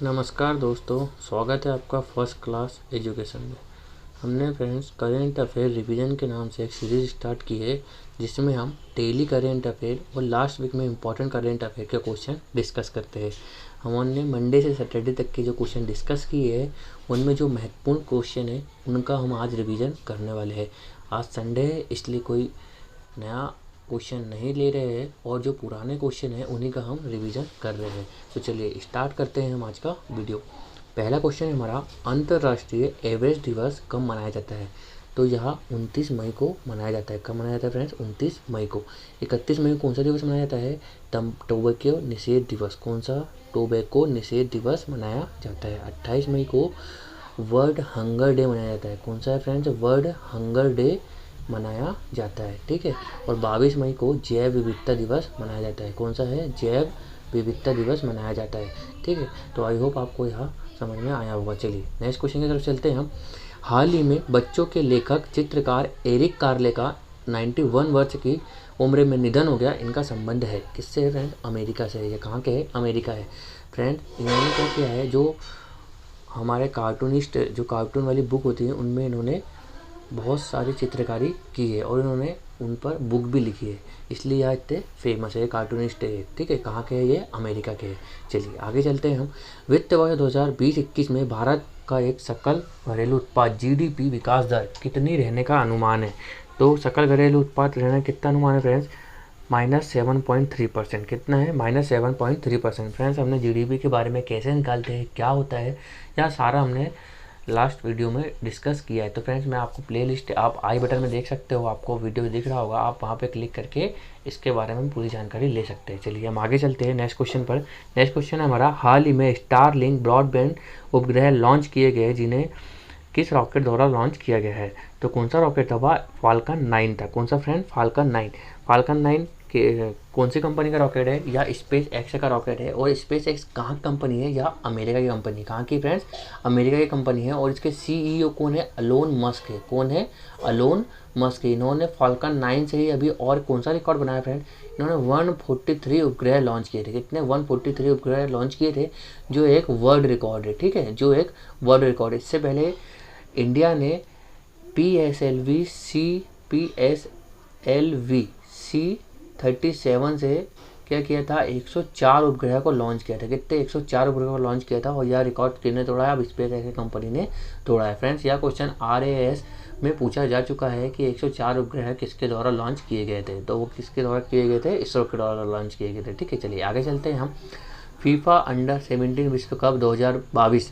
नमस्कार दोस्तों, स्वागत है आपका फर्स्ट क्लास एजुकेशन में। हमने फ्रेंड्स करेंट अफेयर रिवीजन के नाम से एक सीरीज़ स्टार्ट की है जिसमें हम डेली करेंट अफेयर और लास्ट वीक में इम्पॉर्टेंट करेंट अफेयर के क्वेश्चन डिस्कस करते हैं। हमने मंडे से सैटरडे तक के जो क्वेश्चन डिस्कस किए हैं उनमें जो महत्वपूर्ण क्वेश्चन है उनका हम आज रिवीजन करने वाले हैं। आज संडे है इसलिए कोई नया क्वेश्चन नहीं ले रहे हैं और जो पुराने क्वेश्चन हैं उन्हीं का हम रिवीजन कर रहे हैं। तो चलिए स्टार्ट करते हैं हम आज का वीडियो। पहला क्वेश्चन है हमारा, अंतर्राष्ट्रीय एवरेस्ट दिवस कब मनाया जाता है? तो यहाँ 29 मई को मनाया जाता है। कब मनाया जाता है फ्रेंड्स? 29 मई को। 31 मई को कौन सा दिवस मनाया जाता है? टोबैको निषेध दिवस। कौन सा? टोबैको निषेध दिवस मनाया जाता है। 28 मई को वर्ल्ड हंगर डे मनाया जाता है। कौन सा है फ्रेंड्स? वर्ल्ड हंगर डे मनाया जाता है। ठीक है। और 22 मई को जैव विविधता दिवस मनाया जाता है। कौन सा है? जैव विविधता दिवस मनाया जाता है। ठीक है। तो आई होप आपको यहाँ समझ में आया होगा। चलिए नेक्स्ट क्वेश्चन की तरफ चलते हैं हम। हाल ही में बच्चों के लेखक चित्रकार एरिक कार्ले का 91 वर्ष की उम्र में निधन हो गया। इनका संबंध है किससे है फ्रेंड? अमेरिका से है। ये कहाँ के है? अमेरिका है फ्रेंड। इन्होंने क्या किया है, जो हमारे कार्टूनिस्ट जो कार्टून वाली बुक होती है उनमें इन्होंने बहुत सारी चित्रकारी की है और इन्होंने उन पर बुक भी लिखी है, इसलिए यह इतने फेमस है। कार्टूनिस्ट है। ठीक है। कहाँ के है ये? अमेरिका के है। चलिए आगे चलते हैं हम। वित्त वर्ष 2020-21 में भारत का एक सकल घरेलू उत्पाद जीडीपी विकास दर कितनी रहने का अनुमान है? तो सकल घरेलू उत्पाद रहने कितना अनुमान है फ्रेंड्स? -7.3%। कितना है? -7.3%। फ्रेंड्स हमने जीडीपी के बारे में कैसे निकालते हैं, क्या होता है, यह सारा हमने लास्ट वीडियो में डिस्कस किया है। तो फ्रेंड्स मैं आपको प्लेलिस्ट आप आई बटन में देख सकते हो, आपको वीडियो दिख रहा होगा, आप वहाँ पे क्लिक करके इसके बारे में पूरी जानकारी ले सकते हैं। चलिए हम आगे चलते हैं नेक्स्ट क्वेश्चन पर। नेक्स्ट क्वेश्चन है हमारा, हाल ही में स्टारलिंक ब्रॉडबैंड उपग्रह लॉन्च किए गए जिन्हें किस रॉकेट द्वारा लॉन्च किया गया है? तो कौन सा रॉकेट था? वह फाल्कन 9 था। कौन सा फ्रेंड? फाल्कन 9। फाल्कन 9 के कौन सी कंपनी का रॉकेट है? या स्पेस एक्स का रॉकेट है। और स्पेस एक्स कहाँ कंपनी है? या अमेरिका की कंपनी। कहाँ की फ्रेंड्स? अमेरिका की कंपनी है। और इसके सीईओ कौन है? एलोन मस्क है। कौन है? एलोन मस्क है। इन्होंने फाल्कन 9 से ही अभी और कौन सा रिकॉर्ड बनाया फ्रेंड? इन्होंने 143 उपग्रह लॉन्च किए थे। कितने? 143 उपग्रह लॉन्च किए थे, जो एक वर्ल्ड रिकॉर्ड है। ठीक है, जो एक वर्ल्ड रिकॉर्ड है। इससे पहले इंडिया ने PSLV C37 से क्या किया था? 104 उपग्रह को लॉन्च किया था। कितने? 104 उपग्रह को लॉन्च किया था। और यह रिकॉर्ड किसने तोड़ा है? अब स्पेस एक्स कंपनी ने तोड़ा है। फ्रेंड्स यह क्वेश्चन RAS में पूछा जा चुका है कि 104 उपग्रह किसके द्वारा लॉन्च किए गए थे? तो वो किसके द्वारा किए गए थे? इसरो के द्वारा लॉन्च किए गए थे। ठीक है। चलिए आगे चलते हैं हम। फीफा अंडर-17 विश्व कप 2022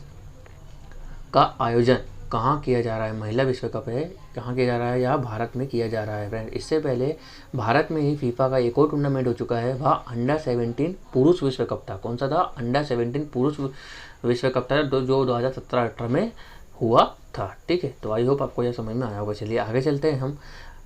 का आयोजन कहाँ किया जा रहा है? महिला विश्व कप है, कहाँ किया जा रहा है? यह भारत में किया जा रहा है फ्रेंड। इससे पहले भारत में ही फीफा का एक और टूर्नामेंट हो चुका है, वह अंडर-17 पुरुष विश्व कप था। कौन सा था? अंडर-17 पुरुष विश्व कप था, जो 2017-18 में हुआ था। ठीक है। तो आई होप आपको यह समझ में आया होगा। चलिए आगे चलते हैं हम।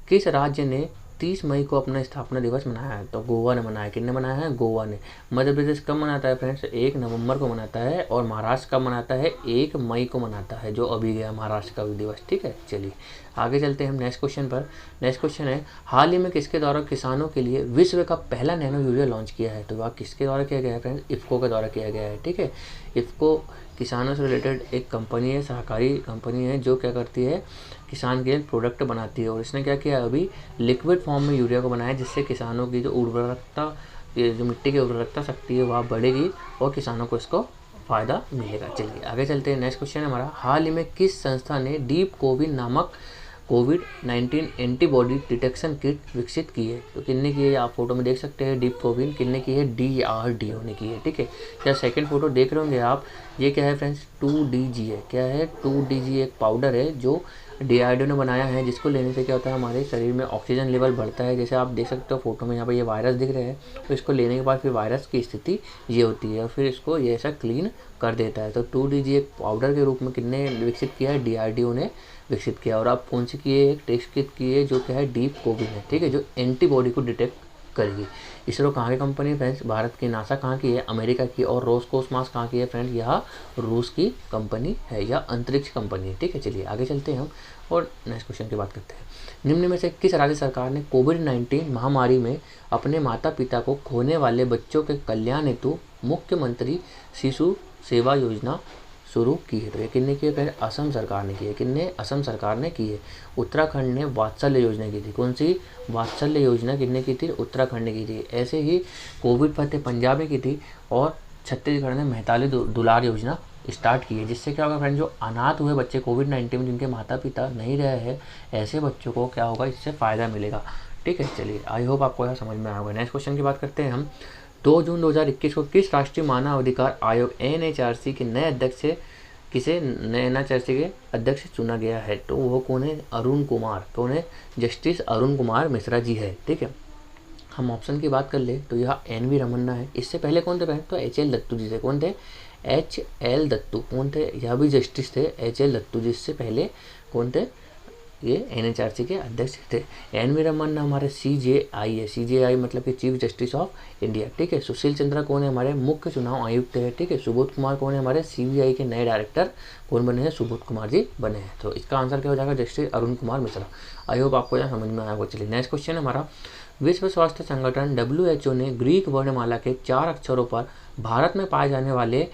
किस राज्य ने 30 मई को अपना स्थापना दिवस मनाया है? तो गोवा ने मनाया। किसने मनाया है? गोवा ने। मध्य प्रदेश कब मनाता है फ्रेंड्स? 1 नवंबर को मनाता है। और महाराष्ट्र कब मनाता है? 1 मई को मनाता है, जो अभी गया महाराष्ट्र का भी दिवस। ठीक है। चलिए आगे चलते हैं हम नेक्स्ट क्वेश्चन पर। नेक्स्ट क्वेश्चन है, हाल ही में किसके द्वारा किसानों के लिए विश्व का पहला नैनो यूरिया लॉन्च किया है? तो वह किसके द्वारा किया गया है फ्रेंड्स? इफ्को के द्वारा किया गया है। ठीक है। इफ्को किसानों से रिलेटेड एक कंपनी है, सहकारी कंपनी है, जो क्या करती है? किसान के प्रोडक्ट बनाती है। और इसने क्या किया? अभी लिक्विड फॉर्म में यूरिया को बनाया, जिससे किसानों की जो उर्वरकता, जो मिट्टी की उर्वरकता शक्ति है वह बढ़ेगी और किसानों को इसको फ़ायदा मिलेगा। चलिए आगे चलते हैं। नेक्स्ट क्वेश्चन है हमारा, हाल ही में किस संस्था ने डीप कोविन नामक कोविड-19 एंटीबॉडी डिटेक्शन किट विकसित की है? तो किसने की है? आप फोटो में देख सकते हैं डीप कोविन किसने की है? DRDO ने की है। ठीक है। या सेकंड फोटो देख रहे होंगे आप, ये क्या है फ्रेंड्स? 2DG है। क्या है? 2DG एक पाउडर है जो DRDO ने बनाया है, जिसको लेने से क्या होता है? हमारे शरीर में ऑक्सीजन लेवल बढ़ता है। जैसे आप देख सकते हो फोटो में, यहाँ पर ये वायरस दिख रहे हैं, तो इसको लेने के बाद फिर वायरस की स्थिति ये होती है और फिर इसको ये ऐसा क्लीन कर देता है। तो 2DG एक पाउडर के रूप में किसने विकसित किया है? DRDO ने विकसित किया। और आप कौन सी किए? एक टेस्ट किट की है, जो क्या है? डीप कोविन है। ठीक है। जो एंटीबॉडी को डिटेक्ट करेगी। इसरो कहाँ की कंपनी है फ्रेंड्स? भारत की। नासा कहाँ की है? अमेरिका की। और रोस्कोसमॉस कहाँ की है फ्रेंड्स? यह रूस की कंपनी है, या अंतरिक्ष कंपनी है। ठीक है। चलिए आगे चलते हैं हम और नेक्स्ट क्वेश्चन की बात करते हैं। निम्न में से किस राज्य सरकार ने कोविड-19 महामारी में अपने माता पिता को खोने वाले बच्चों के कल्याण हेतु मुख्यमंत्री शिशु सेवा योजना शुरू की है। तो ये किसने की है? असम सरकार ने की है। किसने? असम सरकार ने की है। उत्तराखंड ने वात्सल्य योजना की थी। कौन सी? वात्सल्य योजना किसने की थी? उत्तराखंड ने की थी। ऐसे ही कोविड फतेह पंजाब में की थी और छत्तीसगढ़ ने मैताली दुलार योजना स्टार्ट की है, जिससे क्या होगा फ्रेंड, जो अनाथ हुए बच्चे कोविड-19 में जिनके माता पिता नहीं रहे हैं, ऐसे बच्चों को क्या होगा, इससे फ़ायदा मिलेगा। ठीक है, चलिए आई होप आपको यह समझ में आया होगा। नेक्स्ट क्वेश्चन की बात करते हैं हम। 2 जून 2021 को किस राष्ट्रीय मानव अधिकार आयोग NHRC के नए अध्यक्ष से NHRC के अध्यक्ष चुना गया है? तो वो कौन है? अरुण कुमार। कौन है? जस्टिस अरुण कुमार मिश्रा जी है। ठीक है, हम ऑप्शन की बात कर ले तो यह NV रमन्ना है। इससे पहले कौन थे फ्रेंड? तो HL दत्तू जी थे। कौन थे? HL दत्तू। कौन थे? यह भी जस्टिस थे, HL दत्तू जी। इससे पहले कौन थे? ये NHRC के अध्यक्ष थे। NV रमन्ना हमारे CJI है। CJI मतलब कि चीफ जस्टिस ऑफ इंडिया। ठीक है, सुशील चंद्रा कौन है? हमारे मुख्य चुनाव आयुक्त है। ठीक है, सुबोध कुमार कौन है? हमारे CBI के नए डायरेक्टर कौन बने हैं? सुबोध कुमार जी बने हैं। तो इसका आंसर क्या हो जाएगा? Justice Arun Kumar Mishra. I hope आपको यहाँ समझ में आया होगा। चलिए नेक्स्ट क्वेश्चन है हमारा। विश्व स्वास्थ्य संगठन WHO ने ग्रीक वर्णमाला के 4 अक्षरों पर भारत में पाए जाने वाले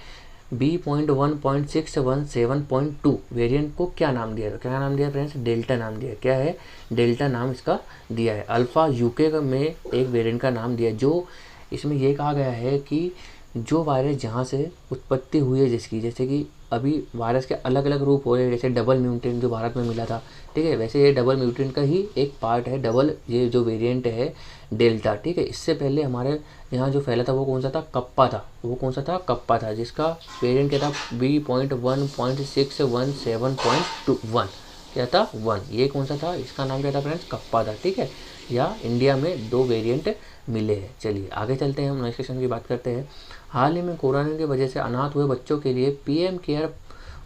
B.1.617.2 वेरिएंट को क्या नाम दिया? तो क्या नाम दिया फ्रेंड्स? डेल्टा नाम दिया। क्या है? डेल्टा नाम इसका दिया है। अल्फ़ा UK में एक वेरिएंट का नाम दिया, जो इसमें ये कहा गया है कि जो वायरस जहाँ से उत्पत्ति हुई है जिसकी, जैसे कि अभी वायरस के अलग अलग रूप हो रहे हैं, जैसे डबल म्यूटेंट जो भारत में मिला था। ठीक है, वैसे ये डबल म्यूटेंट का ही एक पार्ट है डबल, ये जो वेरिएंट है डेल्टा। ठीक है, इससे पहले हमारे यहाँ जो फैला था वो कौन सा था? कप्पा था। वो कौन सा था? कप्पा था, जिसका वेरिएंट क्या था? B.1.617.1 क्या था? 1। ये कौन सा था? इसका नाम क्या था फ्रेंड्स? कप्पा था। ठीक है, या इंडिया में 2 वेरिएंट मिले हैं। चलिए आगे चलते हैं, हम नेक्स्ट क्वेश्चन की बात करते हैं। हाल ही में कोरोना की वजह से अनाथ हुए बच्चों के लिए PM care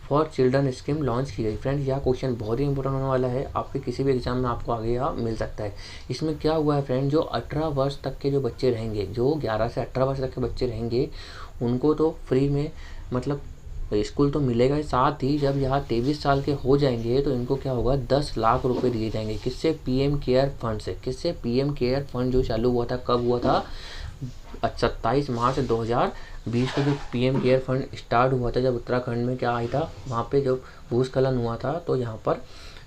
for children scheme launch की गई। फ्रेंड्स, यह क्वेश्चन बहुत ही इंपॉर्टेंट होने वाला है, आपके किसी भी एग्जाम में आपको आगे यहाँ मिल सकता है। इसमें क्या हुआ है फ्रेंड, जो 18 वर्ष तक के जो बच्चे रहेंगे, जो 11 से 18 वर्ष तक के बच्चे रहेंगे, उनको तो फ्री में मतलब स्कूल तो मिलेगा ही, साथ ही जब यहाँ 23 साल के हो जाएंगे तो इनको क्या होगा? 10 लाख रुपए दिए जाएंगे। किससे? PM केयर फंड से। किससे? PM केयर फंड जो चालू हुआ था, कब हुआ था? 27 मार्च 2020 को जो PM केयर फंड स्टार्ट हुआ था, जब उत्तराखंड में क्या आया था, वहाँ पे जब भूस्खलन हुआ था, तो यहाँ पर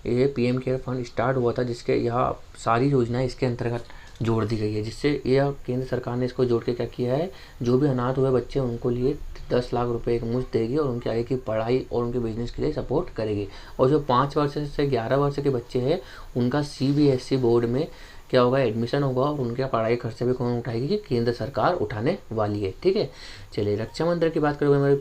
ये PM केयर फंड स्टार्ट हुआ था, जिसके यहाँ सारी योजनाएं इसके अंतर्गत जोड़ दी गई है, जिससे यह केंद्र सरकार ने इसको जोड़ के क्या किया है, जो भी अनाथ हुए बच्चे उनको लिए 10 लाख रुपए एक मुश्त देगी और उनके आगे की पढ़ाई और उनके बिजनेस के लिए सपोर्ट करेगी। और जो 5 वर्ष से 11 वर्ष के बच्चे हैं, उनका CBSE बोर्ड में क्या होगा? एडमिशन होगा और उनके पढ़ाई खर्चे भी कौन उठाएगी? कि केंद्र सरकार उठाने वाली है। ठीक है, चलिए रक्षा मंत्री की बात करोगे, हमारे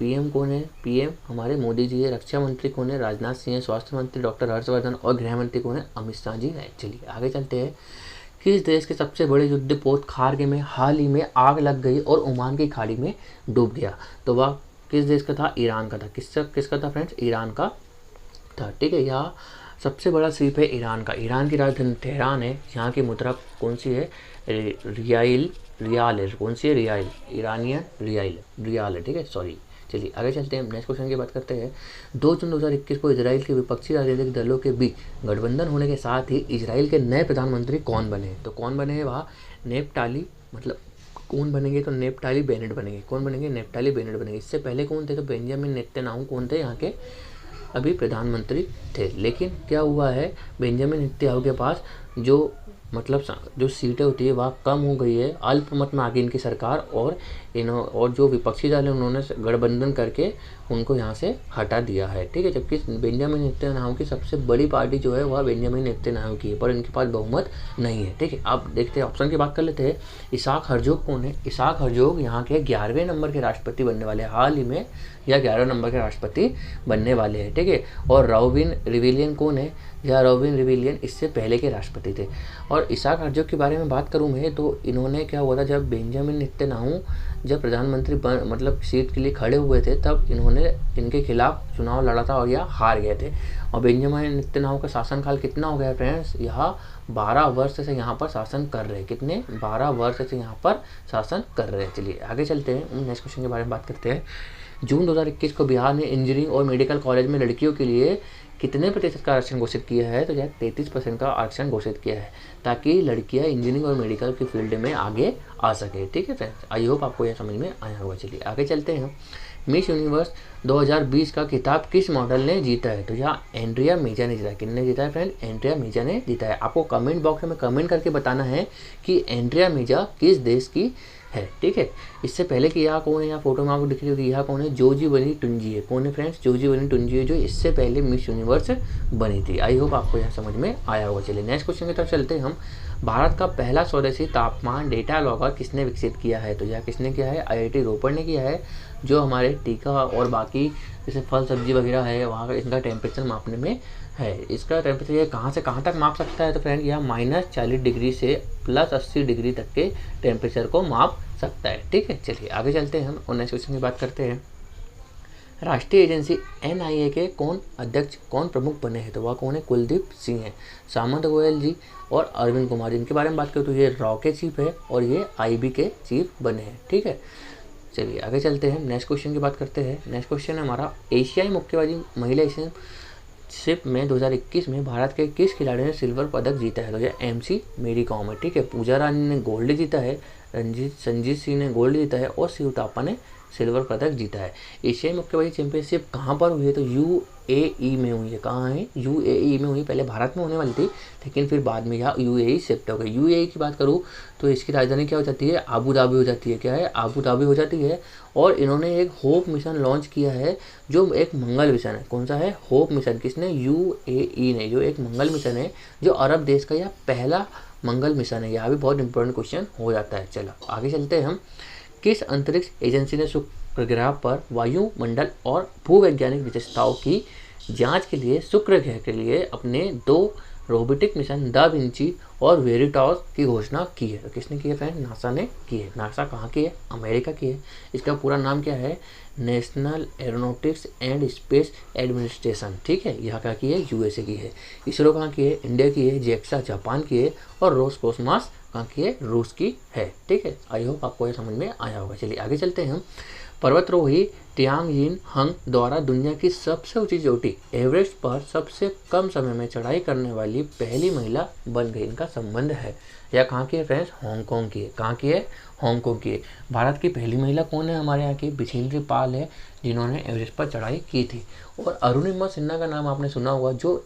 PM कौन है? PM हमारे मोदी जी है। रक्षा मंत्री कौन है? राजनाथ सिंह है। स्वास्थ्य मंत्री डॉक्टर हर्षवर्धन और गृह मंत्री कौन है? अमित शाह जी है। चलिए आगे चलते हैं। किस देश के सबसे बड़े युद्धपोत खारगे में हाल ही में आग लग गई और ओमान की खाड़ी में डूब गया? तो वह किस देश का था? ईरान का था। किसका था फ्रेंड्स? ईरान का था। ठीक है, यह सबसे बड़ा द्वीप है ईरान का। ईरान की राजधानी तेहरान है। यहाँ की मुद्रा कौन सी है? रियाल है। कौन सी है? रियाल। ईरानियन रियाल है। ठीक है, सॉरी। चलिए आगे चलते हैं, नेक्स्ट क्वेश्चन की बात करते हैं। 2 जून 2021 को इजराइल के विपक्षी राजनीतिक दलों के बीच गठबंधन होने के साथ ही इजराइल के नए प्रधानमंत्री कौन बने? तो कौन बने हैं? वह नेप्ताली, मतलब कौन बनेंगे? तो नेप्ताली बेनेट बनेंगे। कौन बनेंगे? नेप्ताली बेनेट बनेंगे। इससे पहले कौन थे? तो बेंजामिन नेतन्याहू कौन थे? यहाँ के अभी प्रधानमंत्री थे। लेकिन क्या हुआ है, बेंजामिन नेतन्याहू के पास जो मतलब जो सीटें होती है वह कम हो गई है, अल्पमत में आ गई इनकी सरकार, और जो विपक्षी दल है उन्होंने गठबंधन करके उनको यहाँ से हटा दिया है। ठीक है, जबकि बेंजामिन नेतन्याहू की सबसे बड़ी पार्टी जो है वह बेंजामिन नेतन्याहू की है, पर इनके पास बहुमत नहीं है। ठीक है, अब देखते हैं, ऑप्शन की बात कर लेते हैं। इसाक हर्जोग कौन है? इसाक हर्जोग यहाँ के 11वें नंबर के राष्ट्रपति बनने वाले हैं। हाल ही में या 11वें नंबर के राष्ट्रपति बनने वाले हैं। ठीक है, और रॉबिन रिविलियन कौन है? या रॉबिन रिविलियन इससे पहले के राष्ट्रपति थे। और इसाक हर्जोग के बारे में बात करूँ मैं, तो इन्होंने क्या हुआ था, जब बेंजामिन नेतन्याहू जब प्रधानमंत्री मतलब सीट के लिए खड़े हुए थे, तब इनके खिलाफ चुनाव लड़ा था और यह हार गए थे। और बेंजामिन नेतन्याहू का शासनकाल कितना हो गया फ्रेंड्स? यह 12 वर्ष से यहाँ पर शासन कर रहे हैं। कितने? 12 वर्ष से यहाँ पर शासन कर रहे हैं। चलिए आगे चलते हैं, नेक्स्ट क्वेश्चन के बारे में बात करते हैं। जून 2021 को बिहार ने इंजीनियरिंग और मेडिकल कॉलेज में लड़कियों के लिए कितने प्रतिशत का आरक्षण घोषित किया है? तो यह 33% का आरक्षण घोषित किया है, ताकि लड़कियां इंजीनियरिंग और मेडिकल की फील्ड में आगे आ सके। ठीक है फ्रेंड्स, आई होप आपको यह समझ में आया होगा। चलिए आगे चलते हैं। मिस यूनिवर्स 2020 का खिताब किस मॉडल ने जीता है? तो यहाँ एंड्रिया मीजा ने जीता है। किसने जीता है फ्रेंड? एंड्रिया मीजा ने जीता है। आपको कमेंट बॉक्स में कमेंट करके बताना है कि एंड्रिया मीजा किस देश की है, ठीक है। इससे पहले कि यहाँ कौन है, यहाँ फोटो में आपको दिख रही होगी, यहाँ कौन है? जोजी बनी टुंजी है। कौन है फ्रेंड्स? जोजी बनी टुंजी है, जो इससे पहले मिस यूनिवर्स बनी थी। आई होप आपको यहाँ समझ में आया होगा। चलिए नेक्स्ट क्वेश्चन की तरफ चलते हैं हम। भारत का पहला स्वदेशी तापमान डेटा लॉगर किसने विकसित किया है? तो यह किसने किया है? IIT रोपड़ ने किया है, जो हमारे टीका और बाकी जैसे फल सब्जी वगैरह है वहाँ का इनका टेम्परेचर मापने में है। इसका टेम्परेचर ये कहाँ से कहाँ तक माप सकता है? तो फ्रेंड यह -40 डिग्री से +80 डिग्री तक के टेम्परेचर को माप सकता है, ठीक है। चलिए आगे चलते हैं हम और नेक्स्ट क्वेश्चन की बात करते हैं। राष्ट्रीय एजेंसी NIA के कौन अध्यक्ष, कौन प्रमुख बने हैं? तो वह कौन है? कुलदीप सिंह है। सामंत गोयल जी और अरविंद कुमार, इनके बारे में बात करें तो ये रॉ के चीफ है और ये IB के चीफ बने हैं, ठीक है। चलिए आगे चलते हैं, नेक्स्ट क्वेश्चन की बात करते हैं। नेक्स्ट क्वेश्चन है हमारा, एशियाई मुक्केबाजी महिला चैंपियनशिप में 2021 में भारत के किस खिलाड़ी ने सिल्वर पदक जीता है? तो ये MC मेरी कॉम है, ठीक है। पूजा रानी ने गोल्ड जीता है, संजीत सिंह ने गोल्ड जीता है और शिव थापा ने सिल्वर पदक जीता है। एशियाई मुक्केबाजी चैंपियनशिप कहाँ पर हुई है? तो UAE में हुई है। कहाँ है? UAE में हुई। पहले भारत में होने वाली थी, लेकिन फिर बाद में यहाँ UAE शिफ्ट हो गई। UAE की बात करूँ तो इसकी राजधानी क्या हो जाती है? आबू धाबी हो जाती है। क्या है? आबू धाबी हो जाती है। और इन्होंने एक होप मिशन लॉन्च किया है, जो एक मंगल मिशन है। कौन सा है? Hope mission. किसने? UAE ने, जो एक मंगल मिशन है, जो अरब देश का यह पहला मंगल मिशन है। यहाँ भी बहुत इंपॉर्टेंट क्वेश्चन हो जाता है। चलो आगे चलते हैं हम। किस अंतरिक्ष एजेंसी ने शुक्र ग्रह पर वायुमंडल और भूवैज्ञानिक विशेषताओं की जांच के लिए शुक्र ग्रह के लिए अपने 2 रोबोटिक मिशन दा विंची और वेरिटॉस की घोषणा की है? तो किसने की है फ्रेंड? नासा ने की है। नासा कहाँ की है? अमेरिका की है। इसका पूरा नाम क्या है? National aeronautics and space administration, ठीक है। यहाँ क्या की है? USA की है। इसरो कहाँ की है? इंडिया की है। JAXA जापान की है और रोसकोसमॉस कहाँ की है? रूस की है, ठीक है। आई होप आपको ये समझ में आया होगा। चलिए आगे चलते हैं हम। पर्वतारोही तियांग हंग द्वारा दुनिया की सबसे ऊंची चोटी एवरेस्ट पर सबसे कम समय में चढ़ाई करने वाली पहली महिला बन गई। इनका संबंध है। यह कहाँ की है फ्रेंड्स? हांगकांग की है। कहाँ की है? हांगकांग की है। भारत की पहली महिला कौन है? हमारे यहाँ की बिछेंद्री पाल है, जिन्होंने एवरेस्ट पर चढ़ाई की थी। और अरुणिमा सिन्हा का नाम आपने सुना होगा, जो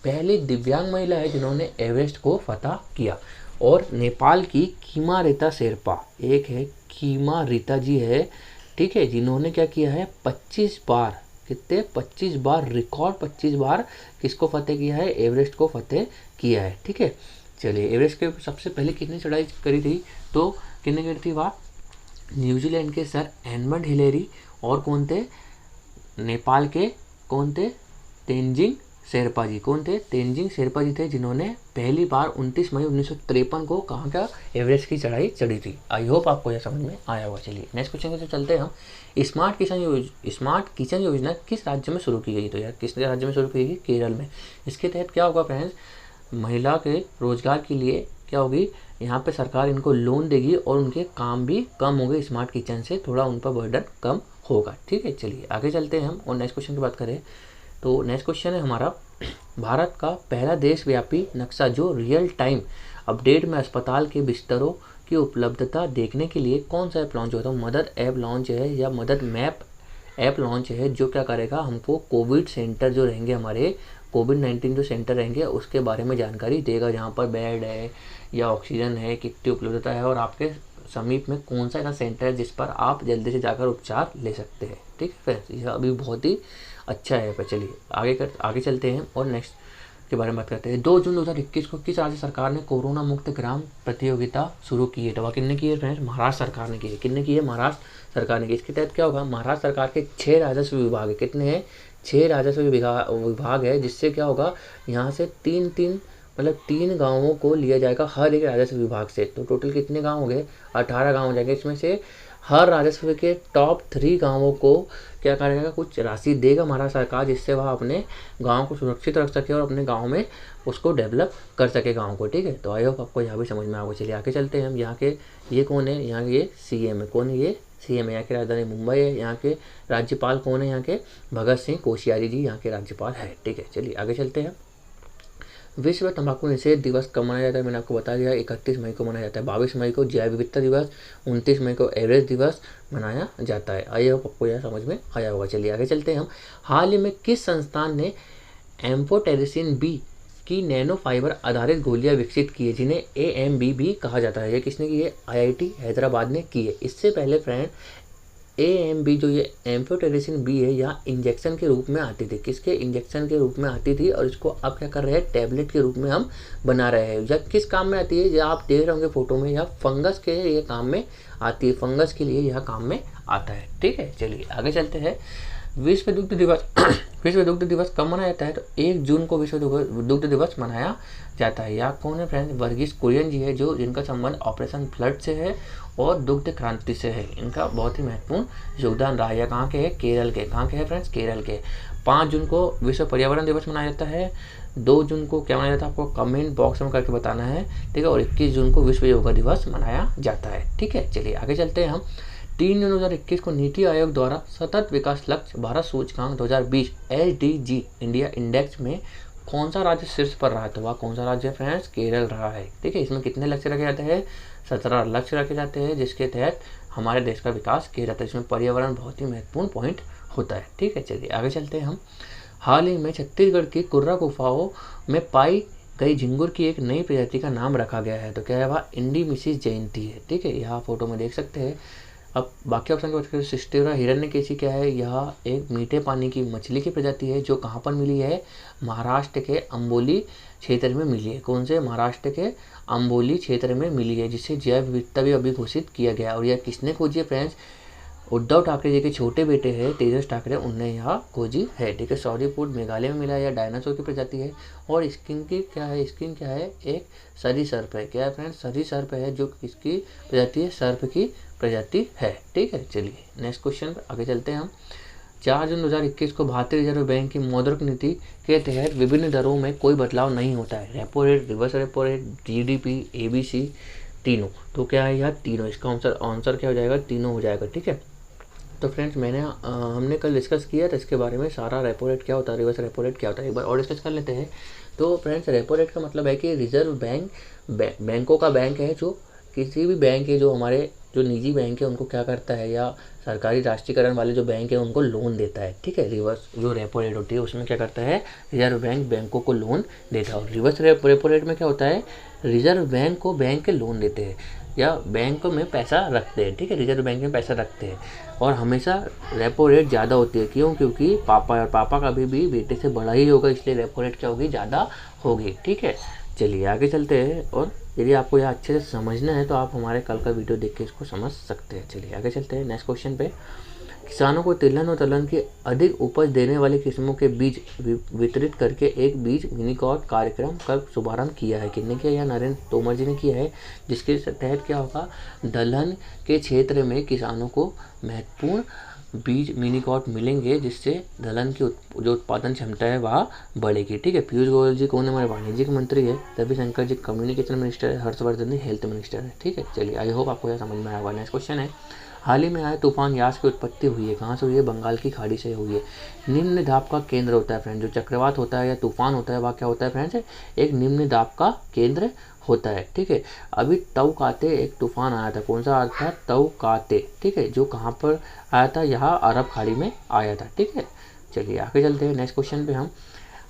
पहली दिव्यांग महिला है जिन्होंने एवरेस्ट को फतह किया। और नेपाल की कीमा रीता शेरपा एक है, कीमा रीता जी है, ठीक है, जिन्होंने क्या किया है? 25 बार, कितने? 25 बार, रिकॉर्ड 25 बार किसको फतेह किया है? एवरेस्ट को फतेह किया है, ठीक है। चलिए एवरेस्ट के सबसे पहले कितनी चढ़ाई करी थी? तो कितने करी थी? वह न्यूजीलैंड के सर एडमंड हिलेरी और कौन थे? नेपाल के कौन थे? तेंजिंग शेरपा जी। कौन थे? तेंजिंग शेरपा जी थे, जिन्होंने पहली बार 29 मई 1953 को कहाँ का? एवरेस्ट की चढ़ाई चढ़ी थी। आई होप आपको यह समझ में आया होगा। चलिए नेक्स्ट क्वेश्चन की चलते हैं हम। स्मार्ट किचन योजना किस राज्य में शुरू की गई? तो यार किस राज्य में शुरू की गई? केरल में। इसके तहत क्या होगा फ्रेंड्स? महिला के रोजगार के लिए क्या होगी? यहाँ पे सरकार इनको लोन देगी और उनके काम भी कम होंगे। स्मार्ट किचन से थोड़ा उन पर बर्डन कम होगा, ठीक है। चलिए आगे चलते हैं हम और नेक्स्ट क्वेश्चन की बात करें तो नेक्स्ट क्वेश्चन है हमारा, भारत का पहला देशव्यापी नक्शा जो रियल टाइम अपडेट में अस्पताल के बिस्तरों की उपलब्धता देखने के लिए कौन सा ऐप लॉन्च होता है? मदद ऐप लॉन्च है या मदद मैप ऐप लॉन्च है, जो क्या करेगा? हमको कोविड सेंटर जो रहेंगे, हमारे कोविड-19 जो सेंटर रहेंगे उसके बारे में जानकारी देगा, जहाँ पर बेड है या ऑक्सीजन है, कितनी उपलब्धता है और आपके समीप में कौन सा ऐसा सेंटर है जिस पर आप जल्दी से जाकर उपचार ले सकते हैं, ठीक है फ्रेंड्स। यह अभी बहुत ही अच्छा ऐप है। चलिए आगे चलते हैं और नेक्स्ट के बारे में बात करते हैं। 2 जून 2021 को किस राज्य सरकार ने कोरोना मुक्त ग्राम प्रतियोगिता शुरू की है? तो वह किसने की है फ्रेंड्स? महाराष्ट्र सरकार ने की है। किसने की है? महाराष्ट्र सरकार ने की। इसके तहत क्या होगा? महाराष्ट्र सरकार के 6 राजस्व विभाग है। कितने हैं? 6 राजस्व विभाग है, जिससे क्या होगा? यहाँ से 3 गाँवों को लिया जाएगा हर एक राजस्व विभाग से। तो टोटल कितने गाँव हो गए? 18 गाँव हो जाएंगे। इसमें से हर राजस्व के टॉप 3 गाँवों को क्या करेगा? कुछ राशि देगा महाराष्ट्र सरकार, जिससे वह अपने गाँव को सुरक्षित रख सके और अपने गाँव में उसको डेवलप कर सके गाँव को, ठीक है। तो आई होप आपको यहाँ भी समझ में आएगा। चलिए आगे चलते हैं हम। यहाँ के ये कौन है? यहाँ के ये CM है। कौन है ये? CM है। यहाँ की राजधानी मुंबई है। यहाँ के राज्यपाल कौन है? यहाँ के भगत सिंह कोश्यारी जी यहाँ के राज्यपाल है, ठीक है। चलिए आगे चलते हैं। विश्व तंबाकू निषेध दिवस कब मनाया जाता है, मैंने आपको बता दिया 31 मई को मनाया जाता है। 22 मई को जैव विविधता दिवस, 29 मई को एवरेस्ट दिवस मनाया जाता है। आई होप आपको यह समझ में आया होगा। चलिए आगे चलते हैं हम। हाल ही में किस संस्थान ने एम्फोटेरिसिन बी की नैनो फाइबर आधारित गोलियां विकसित की है, जिन्हें AMB भी कहा जाता है? ये किसने की है? IIT हैदराबाद ने की है। इससे पहले फ्रेंड AMB जो ये एम्फोटेरिसिन बी है यहाँ इंजेक्शन के रूप में आती थी। किसके? इंजेक्शन के रूप में आती थी, और इसको अब क्या कर रहे हैं? टैबलेट के रूप में हम बना रहे हैं। या किस काम में आती है? या आप देख रहे होंगे फोटो में, या फंगस के ये काम में आती है। फंगस के लिए यह काम में आता है। ठीक है, चलिए आगे चलते हैं। विश्व दुग्ध दिवस विश्व दुग्ध दिवस कब मनाया जाता है? तो 1 जून को विश्व दुग्ध दिवस मनाया जाता है। यहाँ कौन है फ्रेंड्स? वर्गीस कुरियन जी है, जो जिनका संबंध ऑपरेशन फ्लड से है और दुग्ध क्रांति से है। इनका बहुत ही महत्वपूर्ण योगदान रहा है। कहाँ के है? केरल के। कहाँ के है फ्रेंड्स? केरल के। 5 जून को विश्व पर्यावरण दिवस मनाया जाता है। 2 जून को क्या मनाया जाता है आपको कमेंट बॉक्स में करके बताना है, ठीक है। और 21 जून को विश्व योगा दिवस मनाया जाता है। ठीक है, चलिए आगे चलते हैं हम। 3 जून 2021 को नीति आयोग द्वारा सतत विकास लक्ष्य भारत सूचकांक 2020 SDG इंडिया इंडेक्स में कौन सा राज्य शीर्ष पर रहा? तो वह कौन सा राज्य है फ्रेंड्स? केरल रहा है। ठीक है, इसमें कितने लक्ष्य रखे जाते हैं? 17 लक्ष्य रखे जाते हैं, जिसके तहत हमारे देश का विकास किया जाता है। इसमें पर्यावरण बहुत ही महत्वपूर्ण पॉइंट होता है। ठीक है, चलिए आगे चलते हैं हम। हाल ही में छत्तीसगढ़ की कुर्रा गुफाओं में पाई गई झिंगुर की एक नई प्रजाति का नाम रखा गया है। तो क्या है? वह इंडीमिसिस जयंती है। ठीक है, यहाँ फोटो में देख सकते हैं। अब बाकी ऑप्शन की बात करें, सिस्टेरा हिरण्यकेशी क्या है? यह एक मीठे पानी की मछली की प्रजाति है, जो कहाँ पर मिली है? महाराष्ट्र के अंबोली क्षेत्र में मिली है। कौन से? महाराष्ट्र के अंबोली क्षेत्र में मिली है, जिसे जैव विविधता भी अभी घोषित किया गया। और यह किसने खोजी है फ्रेंड्स? उद्धव ठाकरे जी के छोटे बेटे हैं तेजस ठाकरे, उनने यह खोजी है। ठीक है, सौरीपुर मेघालय में मिला है। यह डायनासोर की प्रजाति है। और स्किन की क्या है? स्किन क्या है? एक सरीसर्प है। क्या है फ्रेंड्स? सरीसर्प है, जो किसकी प्रजाति है? सर्प की प्रजाति है। ठीक है, चलिए नेक्स्ट क्वेश्चन पर आगे चलते हैं हम। 4 जून 2021 को भारतीय रिजर्व बैंक की मौद्रिक नीति के तहत विभिन्न दरों में कोई बदलाव नहीं होता है। Repo rate, reverse repo rate, GDP, ABC तीनों। तो क्या है? यह तीनों। इसका आंसर क्या हो जाएगा? तीनों हो जाएगा। ठीक है, तो फ्रेंड्स हमने कल डिस्कस किया था इसके बारे में, सारा रेपो रेट क्या होता है, रिवर्स रेपो रेट क्या होता है, एक बार और डिस्कस कर लेते हैं। तो फ्रेंड्स रेपो रेट का मतलब है कि रिजर्व बैंक बैंकों का बैंक है, जो किसी भी बैंक है, जो हमारे जो निजी बैंक है उनको क्या करता है, या सरकारी राष्ट्रीयकरण वाले जो बैंक है उनको लोन देता है। ठीक है, रिवर्स जो रेपो रेट होती है उसमें क्या करता है? रिजर्व बैंक बैंकों को लोन देता है। और रिवर्स रेपो रेट में क्या होता है? रिजर्व बैंक को बैंक के लोन देते हैं, या बैंक में पैसा रखते हैं। ठीक है, रिजर्व बैंक में पैसा रखते हैं, और हमेशा रेपो रेट ज़्यादा होती है। क्यों? क्योंकि पापा कभी भी बेटे से बड़ा ही होगा, इसलिए रेपो रेट क्या होगी? ज़्यादा होगी। ठीक है, चलिए आगे चलते हैं। और यदि आपको यह अच्छे से समझना है तो आप हमारे कल का वीडियो देख के इसको समझ सकते हैं। चलिए आगे चलते हैं नेक्स्ट क्वेश्चन पे। किसानों को तिलहन और दलहन की अधिक उपज देने वाली किस्मों के बीज वितरित करके एक बीज मिनीकॉट कार्यक्रम का शुभारंभ किया है। किसने किया? या नरेंद्र तोमर जी ने किया है, जिसके तहत क्या होगा? दलहन के क्षेत्र में किसानों को महत्वपूर्ण बीज मिनीकॉट मिलेंगे, जिससे दलहन की जो उत्पादन क्षमता है वह बढ़ेगी। ठीक है, पीयूष गोयल जी कौन है? हमारे वाणिज्य मंत्री है। रविशंकर जी कम्युनिकेशन मिनिस्टर है। हर्षवर्धन जी हेल्थ मिनिस्टर है। ठीक है, चलिए आई होप आपको यह समझ में आया होगा। नेक्स्ट क्वेश्चन है, हाल ही में आए तूफान यास की उत्पत्ति हुई है। कहाँ से हुई है? बंगाल की खाड़ी से हुई है। निम्न दाब का केंद्र होता है फ्रेंड, जो चक्रवात होता है या तूफान होता है वह क्या होता है फ्रेंड्स? एक निम्न दाब का केंद्र होता है। ठीक है, अभी तौकाते एक तूफान आया था। कौन सा आया था? तौकाते। ठीक है, जो कहाँ पर आया था? यहाँ अरब खाड़ी में आया था। ठीक है, चलिए आगे चलते हैं नेक्स्ट क्वेश्चन पे हम।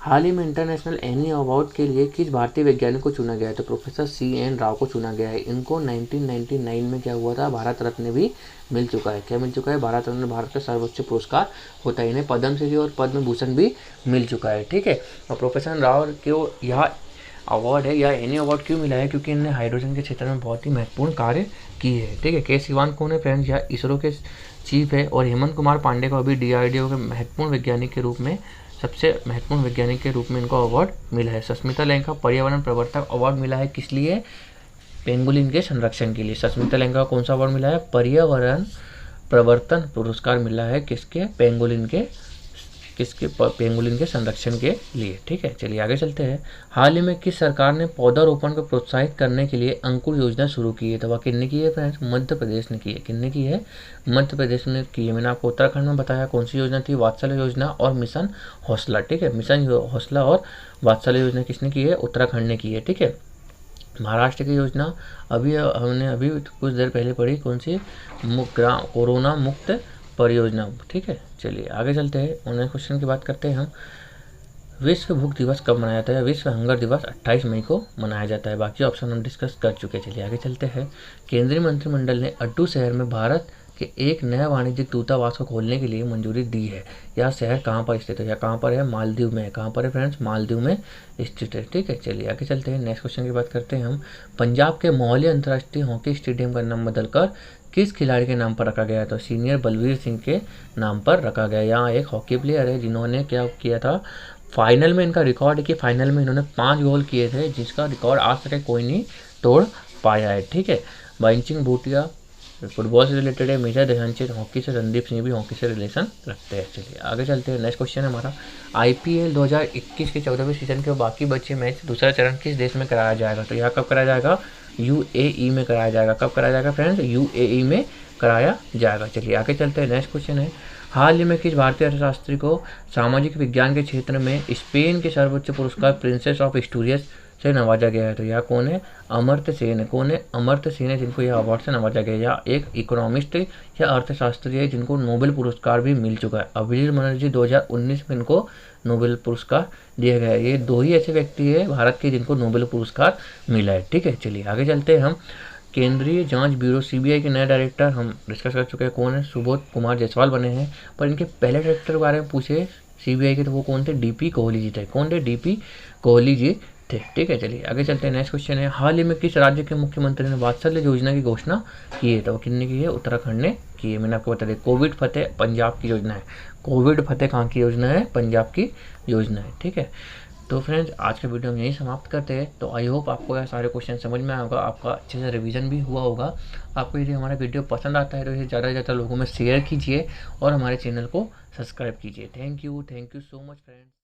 हाल ही में इंटरनेशनल एनी अवार्ड के लिए किस भारतीय वैज्ञानिक को चुना गया है? तो प्रोफेसर CN राव को चुना गया है। इनको 1999 में क्या हुआ था? भारत रत्न भी मिल चुका है। क्या मिल चुका है? भारत रत्न भारत का सर्वोच्च पुरस्कार होता है। इन्हें पद्मश्री और पद्म भूषण भी मिल चुका है। ठीक है, और प्रोफेसर राव को यह अवार्ड है या एनी अवार्ड क्यों मिला है? क्योंकि इन्होंने हाइड्रोजन के क्षेत्र में बहुत ही महत्वपूर्ण कार्य किए हैं। ठीक है, के सिवान कौन है फ्रेंड्स? यह इसरो के चीफ है। और हेमंत कुमार पांडे को अभी DRDO के महत्वपूर्ण वैज्ञानिक के रूप में, सबसे महत्वपूर्ण वैज्ञानिक के रूप में इनको अवार्ड मिला है। सस्मिता लैंका पर्यावरण प्रवर्तक अवार्ड मिला है। किस लिए? पेंगुलिन के संरक्षण के लिए। सस्मिता लैंका को कौन सा अवार्ड मिला है? पर्यावरण प्रवर्तन पुरस्कार मिला है। किसके? पेंगुलिन के किसके पेंगुलिन के संरक्षण के लिए। ठीक है, चलिए आगे चलते हैं। हाल ही में किस सरकार ने पौधारोपण को प्रोत्साहित करने के लिए अंकुर योजना शुरू की है? तो वह किन्ने की है फ्रेंड्स? मध्य प्रदेश ने की है। किन्ने की है? मध्य प्रदेश ने की है। मैंने आपको उत्तराखंड में बताया कौन सी योजना थी, वात्सल्य योजना और मिशन हौसला। ठीक है, मिशन हौसला और वात्सल्य योजना किसने की है? उत्तराखंड ने की है। ठीक है, महाराष्ट्र की योजना हमने कुछ देर पहले पढ़ी, कौन सी? कोरोना मुक्त परियोजना। ठीक है, चलिए आगे चलते हैं। उन्हें क्वेश्चन की बात करते हैं हम। विश्व भूख दिवस कब मनाया जाता है? विश्व हंगर दिवस 28 मई को मनाया जाता है। बाकी ऑप्शन हम डिस्कस कर चुके हैं। चलिए आगे चलते हैं। केंद्रीय मंत्रिमंडल ने अड्डू शहर में भारत के एक नया वाणिज्यिक दूतावास को खोलने के लिए मंजूरी दी है। यह शहर कहाँ पर स्थित है? या कहाँ पर है? मालदीव में। कहाँ पर है फ्रेंड्स? मालदीव में स्थित है। ठीक है, चलिए आगे चलते हैं। नेक्स्ट क्वेश्चन की बात करते हैं हम। पंजाब के मोहाली अंतर्राष्ट्रीय हॉकी स्टेडियम का नाम बदलकर किस खिलाड़ी के नाम पर रखा गया? तो सीनियर बलवीर सिंह के नाम पर रखा गया। यहाँ एक हॉकी प्लेयर है जिन्होंने क्या किया था, फाइनल में इनका रिकॉर्ड है कि फाइनल में इन्होंने 5 गोल किए थे, जिसका रिकॉर्ड आज तक कोई नहीं तोड़ पाया है। ठीक है, बाइंचिंग भूटिया फुटबॉल से रिलेटेड है, मेजर ध्यानचंद हॉकी से, रणदीप सिंह भी हॉकी से रिलेशन रखते हैं। चलिए आगे चलते हैं। नेक्स्ट क्वेश्चन है हमारा, IPL 2021 के 14वें सीजन के बाकी बचे मैच दूसरा चरण किस देश में कराया जाएगा? तो यहाँ कब कराया जाएगा? UAE में कराया जाएगा। कब कराया जाएगा फ्रेंड्स? UAE में कराया जाएगा। चलिए आगे चलते हैं। नेक्स्ट क्वेश्चन है, हाल ही में किस भारतीय अर्थशास्त्री को सामाजिक विज्ञान के क्षेत्र में स्पेन के सर्वोच्च पुरस्कार प्रिंसेस ऑफ एस्टूरियस से नवाजा गया है? तो यह कौन है? अमर्त्य सेन है। कौन है? अमर्त्य सेन है, जिनको यह अवार्ड से नवाजा गया। या एक इकोनॉमिस्ट या अर्थशास्त्री है जिनको नोबेल पुरस्कार भी मिल चुका है। अभिजीत बनर्जी 2019 में इनको नोबेल पुरस्कार दिया गया है। ये 2 ही ऐसे व्यक्ति है भारत के जिनको नोबेल पुरस्कार मिला है। ठीक है, चलिए आगे चलते हैं हम। केंद्रीय जांच ब्यूरो CBI के नए डायरेक्टर हम डिस्कस कर चुके हैं। कौन है? सुबोध कुमार जायसवाल बने हैं। पर इनके पहले डायरेक्टर के बारे में पूछे CBI के, तो वो कौन थे? DP कोहली जी थे। कौन थे? DP कोहली जी थे। ठीक है, चलिए आगे चलते हैं। नेक्स्ट क्वेश्चन है, हाल ही में किस राज्य के मुख्यमंत्री ने वात्सल्य योजना की घोषणा की है? तो किन्ने की है? उत्तराखंड ने की है। मैंने आपको बता दिया। कोविड फतेह पंजाब की योजना है। कोविड फतेह कहाँ की योजना है? पंजाब की योजना है। ठीक है, तो फ्रेंड्स आज का वीडियो हम यहीं समाप्त करते हैं। तो आई होप आपको यह सारे क्वेश्चन समझ में आया होगा, आपका अच्छे से रिवीजन भी हुआ होगा। आपको यदि हमारा वीडियो पसंद आता है तो इसे ज़्यादा से ज़्यादा लोगों में शेयर कीजिए और हमारे चैनल को सब्सक्राइब कीजिए। Thank you so much friends.